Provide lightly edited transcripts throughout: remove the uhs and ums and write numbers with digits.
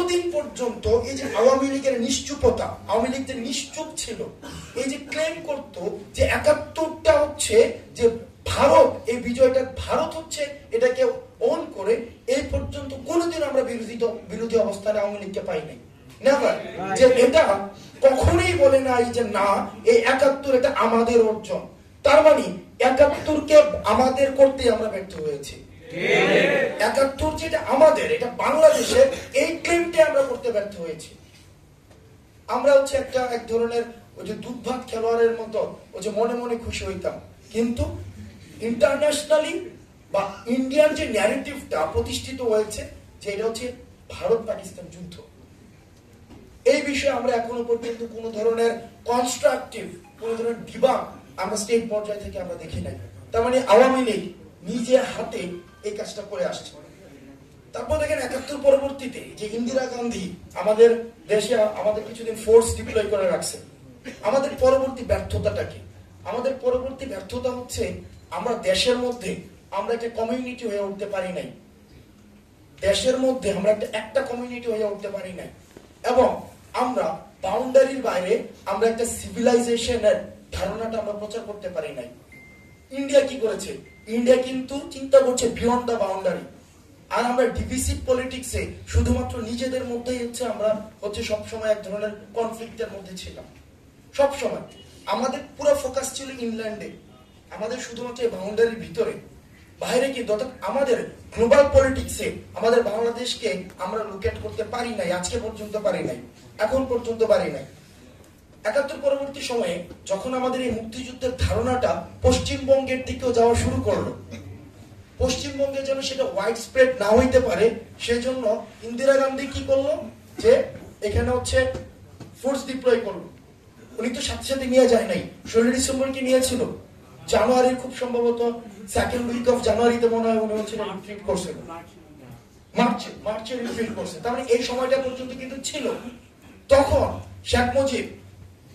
এতদিন পর্যন্ত এই যে আওয়ামী লীগের নিশ্চুপতা, আওয়ামী লীগ যে নিশ্চুপ ছিল, এই যে ক্লেম করতো যে ৭১টা হচ্ছে যে ভারত, এই বিজয়টা ভারত হচ্ছে, এটাকে অন করে, এই পর্যন্ত কোনোদিন আমরা বিরোধী অবস্থানে আওয়ামী লীগকে পাই নাই। নেভার। যে এটা কখনোই বলে নাই যে না এই ৭১ এটা আমাদের অর্জন। তার মানে ৭১কে আমাদের করতে আমরা ব্যর্থ হয়েছি। ৭১ যেটা আমাদের, এটা বাংলাদেশের, এই ক্লেমটা আমরা করতে ব্যর্থ হয়েছি। আমরা হচ্ছে এক ধরনের ওই যে দুধ ভাত খেলোয়াড়ের মতো ওই যে মনে মনে খুশি হইতাম, কিন্তু ইন্টারন্যাশনালি বা ইন্ডিয়ান যে ন্যারেটিভটা প্রতিষ্ঠিত হয়েছে যে এটা হচ্ছে ভারত পাকিস্তান যুদ্ধ, এই বিষয়ে আমরা এখনো পর্যন্ত কোন ধরনের কনস্ট্রাকটিভ, কোন ধরনের ডিবাগ আমরা স্টেট পর্যায় থেকে আমরা দেখি নাই। তার মানে আওয়ামী লীগ নিজে হাতে এই কাজটা করে আসছে। তারপর দেখেন ৭১ পরবর্তীতে যে ইন্দিরা গান্ধী আমাদের দেশে আমাদের কিছুদিন ফোর্স ডিপ্লয় করে রাখছে। আমাদের পরবর্তী ব্যর্থতাটা কি? আমাদের পরবর্তী ব্যর্থতা হচ্ছে আমরা দেশের মধ্যে আমরা একটা কমিউনিটি হয়ে উঠতে পারি নাই। দেশের মধ্যে আমরা একটা কমিউনিটি হয়ে উঠতে পারি নাই, এবং আমরা বাউন্ডারির বাইরে আমরা একটা সিভিলাইজেশনের ধারণাটা আমরা প্রচার করতে পারি নাই। ইন্ডিয়া কি করেছে? ইন্ডিয়া কিন্তু চিন্তা করছে বিয়ন্ড দ্য বাউন্ডারি। আর আমরা ডিভিসিভ পলিটিক্সে শুধুমাত্র নিজেদের মধ্যেই হচ্ছে আমরা হচ্ছে সবসময় এক ধরনের কনফ্লিক্টের মধ্যে ছিলাম। সবসময় আমাদের পুরো ফোকাস ছিল ইনল্যান্ডে, আমাদের শুধুমাত্র এই বাউন্ডারির ভিতরে, বাইরে কিন্তু অর্থাৎ আমাদের গ্লোবাল পলিটিক্সে আমাদের বাংলাদেশকে আমরা লোকেট করতে পারি নাই, আজকে পর্যন্ত পারি নাই, এখন পর্যন্ত পারি নাই। ৭১ পরবর্তী সময়ে যখন আমাদের এই মুক্তিযুদ্ধের ধারণাটা পশ্চিমবঙ্গের দিকেও যাওয়া শুরু করলো, পশ্চিমবঙ্গে যেন সেটা ওয়াইড স্প্রেড না হইতে পারে, সেজন্য ইন্দিরা গান্ধী কি করলো যে এখানে হচ্ছে ফোর্স ডিপ্লয় করলো। উনি তো সাথে সাথে নিয়ে যায় নাই, ১৬ ডিসেম্বর কি নিয়েছিল, জানুয়ারির খুব সম্ভবত সেকেন্ড উইক অফ জানুয়ারিতে মনে হয় উনি হচ্ছে রিট্রিট করছে, মার্চে রিট্রিট করছে। তার মানে এই সময়টা পর্যন্ত কিন্তু ছিল। তখন শেখ মুজিব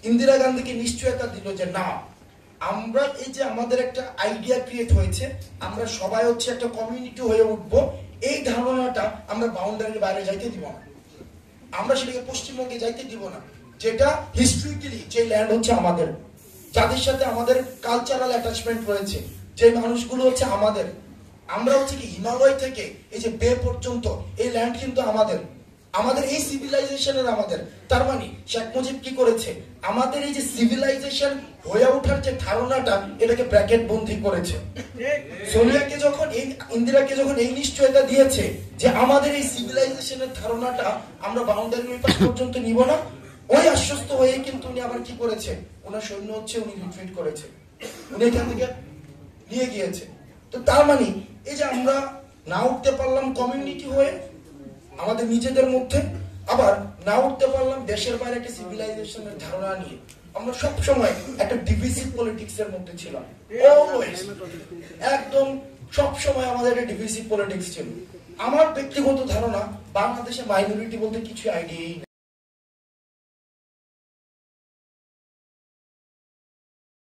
ইন্দিরা গান্ধীকে নিশ্চয়তা দিল যে না, আমরা এই যে আমাদের একটা আইডিয়া ক্রিয়েট হয়েছে, আমরা সবাই হচ্ছে একটা কমিউনিটি হয়ে উঠবো, এই ধারণাটা আমরা বাউন্ডারির বাইরে যাইতে দিব না, আমরা সেটাকে পশ্চিমবঙ্গে যাইতে দিব না, যেটা হিস্ট্রিক্যালি যে ল্যান্ড হচ্ছে আমাদের, যাদের সাথে আমাদের কালচারাল অ্যাটাচমেন্ট রয়েছে, যে মানুষগুলো হচ্ছে আমাদের, আমরা হচ্ছে কি হিমালয় থেকে এই যে বে পর্যন্ত এই ল্যান্ড কিন্তু আমাদের, আমাদের এই সিভিলাইজেশনের আমাদের। তার মানে শেখ মুজিব কি করেছে, আমাদের এই যে সিভিলাইজেশন হয়ে ওঠার যে ধারণাটা, এটাকে ব্র্যাকেট বন্দি করেছে। সোনিয়াকে যখন ইন্দিরাকে যখন এই নিশ্চয়তা দিয়েছে যে আমাদের এই সিভিলাইজেশনের ধারণাটা আমরা বাউন্ডারি পাস পর্যন্ত নিব না, ওই আশ্বস্ত হয়ে কিন্তু উনি আবার কি করেছে, ওনার সৈন্য হচ্ছে উনি রিট্রিট করেছে, উনি এখান থেকে নিয়ে গিয়েছে। তো তার মানে এই যে আমরা না উঠতে পারলাম কমিউনিটি হয়ে আমাদের নিজেদের মধ্যে, আবার না উঠতে পারলাম দেশের বাইরে একটা সিভিলাইজেশনের ধারণা নিয়ে, আমরা সব সময় একটা ডিভিসিভ পলিটিক্স এর মধ্যে ছিলাম, অলওয়েজ একদম সব সময় আমাদের একটা ডিভিসিভ পলিটিক্স ছিল। আমার ব্যক্তিগত ধারণা, বাংলাদেশে মাইনরিটি বলতে কিছু আইডিয়াই